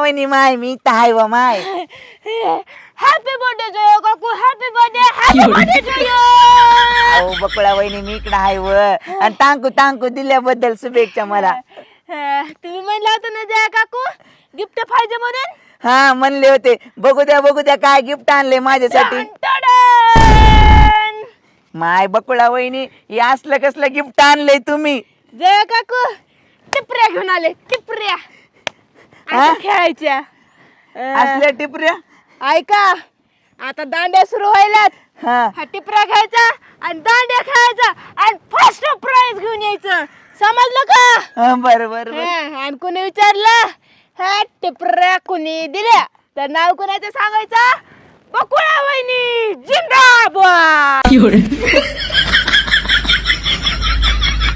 वहिनी माय मी तर आहे व माय. हॅपी बर्थडे जय काकू. हॅपी बर्थडे जय. अहो बकुळा वहिनी मी इकडे आहे व आणि तांकू दिल्याबद्दल शुभेच्छा मला. तुम्ही म्हणला होता ना जय काकू गिफ्ट पाहिजे म्हणून. हा म्हणले होते. बघू द्या काय गिफ्ट आणले माझ्यासाठी. माय बकुळा वहिनी हे असलं कसलं गिफ्ट आणलंय तुम्ही. जय काकू टिपऱ्या घेऊन आले. टिपऱ्या आता खेळायच्या. असल्या टिपऱ्या. ऐका आता दांड्या सुरू व्हायलात. हा टिपऱ्या घ्यायचा आणि दांड्या खेळायचा आणि फर्स्ट प्राइज घेऊन यायचं. समजलं का? बरोबर. आणि कोणी विचारलं ह्या टिपऱ्या कोणी दिल्या तर नाव कोणाचं सांगायचं. बकुळा वहिनी जिंदाबाद.